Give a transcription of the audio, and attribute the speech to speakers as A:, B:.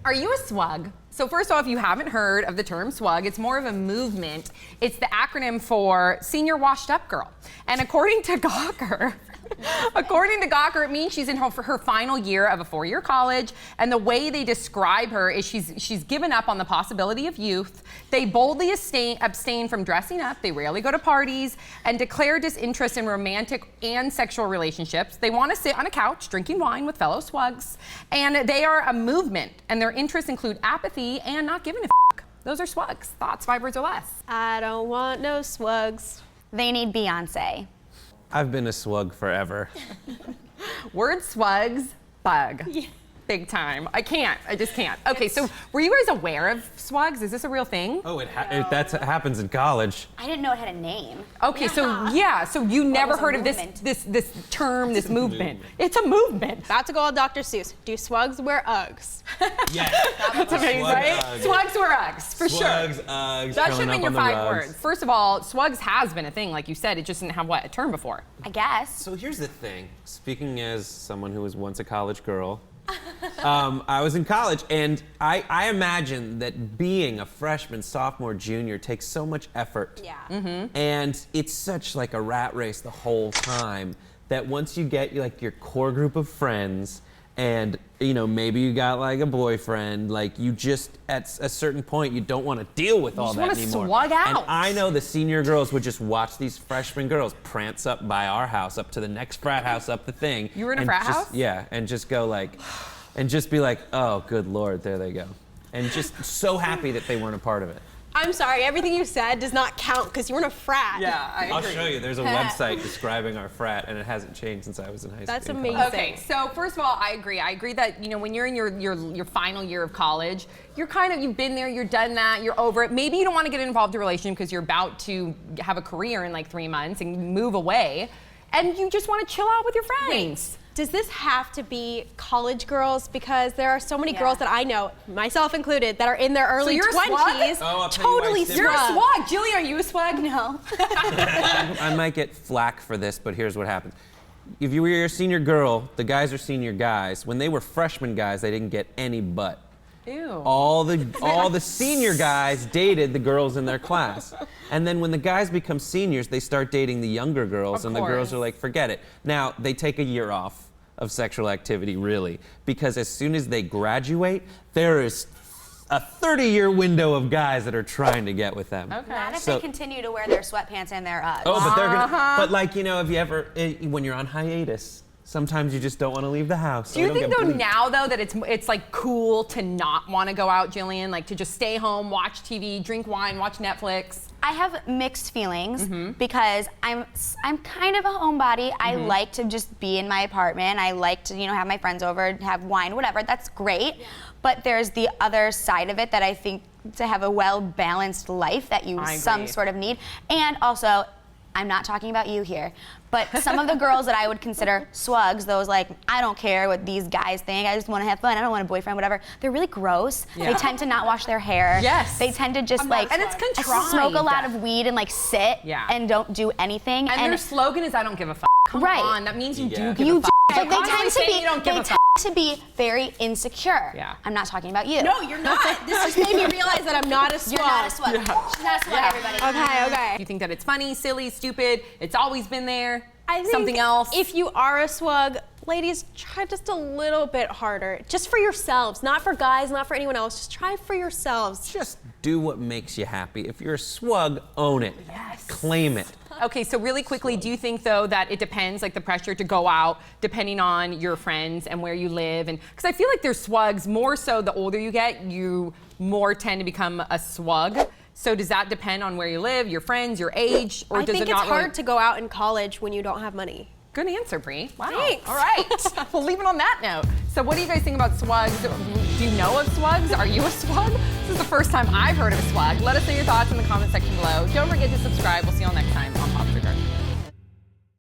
A: Are you a SWUG? So first off, if you haven't heard of the term SWUG, it's more of a movement. It's the acronym for Senior Washed Up Girl. And according to Gawker, it means she's in her final year of a 4-year college, and the way they describe her is she's given up on the possibility of youth. They boldly abstain from dressing up, they rarely go to parties, and declare disinterest in romantic and sexual relationships. They want to sit on a couch drinking wine with fellow SWUGs, and they are a movement, and their interests include apathy and not giving a f***. Those are SWUGs. Thoughts, 5 words or less?
B: I don't want no SWUGs.
C: They need Beyonce.
D: I've been a SWUG forever.
A: Word SWUGs, bug. Yeah. Big time. I just can't. Okay, so were you guys aware of SWUGs? Is this a real thing?
D: Oh, that happens in college.
C: I didn't know it had a name.
A: Okay, so you never heard of this term, this movement. It's a movement.
B: About to go on Dr. Seuss. Do SWUGs wear Uggs?
D: Yes.
A: That's amazing, right? SWUGs wear Uggs, for sure.
D: SWUGs, Uggs,
A: that should have been your 5
D: rugs.
A: words. First of all, SWUGs has been a thing, like you said. It just didn't have, a term before?
C: I guess.
D: So here's the thing. Speaking as someone who was once a college girl, I was in college, and I imagine that being a freshman, sophomore, junior takes so much effort.
B: Yeah.
A: Mm-hmm.
D: And it's such like a rat race the whole time that once you get like your core group of friends, and maybe you got like a boyfriend, like you just at a certain point you don't want to deal with all that anymore.
A: You just want to swag out.
D: And I know the senior girls would just watch these freshman girls prance up by our house, up to the next frat house, up the thing.
A: You were in a frat house?
D: Yeah, and just go like, and just be like, oh, good Lord, there they go. And just so happy that they weren't a part of it.
B: I'm sorry, everything you said does not count because you were in a frat.
A: Yeah, I agree.
D: I'll show you. There's a website describing our frat, and it hasn't changed since I was in high school.
B: That's amazing.
A: Okay, so first of all, I agree. I agree that when you're in your final year of college, you've been there, you're done that, you're over it. Maybe you don't want to get involved in a relationship because you're about to have a career in like 3 months and move away, and you just want to chill out with your friends.
B: Does this have to be college girls? Because there are so many girls that I know, myself included, that are in their early 20s.
D: Oh, totally
B: SWUG.
A: You're a SWUG. Jillian, are you a SWUG?
C: No.
D: I might get flack for this, but here's what happens. If you were a senior girl, the guys are senior guys. When they were freshman guys, they didn't get any butt.
A: Ew.
D: All the senior guys dated the girls in their class. And then when the guys become seniors, they start dating the younger girls, and the girls are like, forget it. Now, they take a year off of sexual activity, really, because as soon as they graduate, there is a 30-year window of guys that are trying to get with them.
C: Okay. Not if they continue to wear their sweatpants and their Uggs.
D: Oh, but they're gonna. But like, if you ever, when you're on hiatus, sometimes you just don't want to leave the house.
A: Do you think though now though that it's like cool to not want to go out, Jillian? Like to just stay home, watch TV, drink wine, watch Netflix?
C: I have mixed feelings because I'm kind of a homebody. I like to just be in my apartment. I like to have my friends over, have wine, whatever. That's great. Yeah. But there's the other side of it that I think to have a well-balanced life that you some sort of need. And also, I'm not talking about you here, but some of the girls that I would consider SWUGs, those like, I don't care what these guys think, I just want to have fun, I don't want a boyfriend, whatever. They're really gross. Yeah. They tend to not wash their hair.
A: Yes.
C: They tend to just
A: and it's contrived.
C: Smoke a lot of weed and like sit and don't do anything.
A: And their slogan is, I don't give a f***. Come on, that means you do give a f***.
C: But they tend to be very insecure.
A: Yeah.
C: I'm not talking about you.
B: No, you're not. This just made me realize that I'm not a SWUG.
C: You're not a SWUG.
A: Yeah.
C: She's not a SWUG, everybody.
B: Okay.
A: You think that it's funny, silly, stupid, it's always been there,
B: I think
A: something else?
B: If you are a SWUG, ladies, try just a little bit harder. Just for yourselves, not for guys, not for anyone else. Just try for yourselves.
D: Just do what makes you happy. If you're a SWUG, own it.
A: Yes.
D: Claim it.
A: Okay, so really quickly, do you think though that it depends, like the pressure to go out, depending on your friends and where you live? And because I feel like there's SWUGs more so the older you get, you more tend to become a SWUG. So does that depend on where you live, your friends, your age, or does it not?
B: I think it's hard to go out in college when you don't have money.
A: Good answer, Bree. Wow.
B: Thanks.
A: All right. We'll leave it on that note. So what do you guys think about SWUGs? Do you know of SWUGs? Are you a SWUG? This is the first time I've heard of a SWUG. Let us know your thoughts in the comment section below. Don't forget to subscribe. We'll see you all next time on Pop Sugar.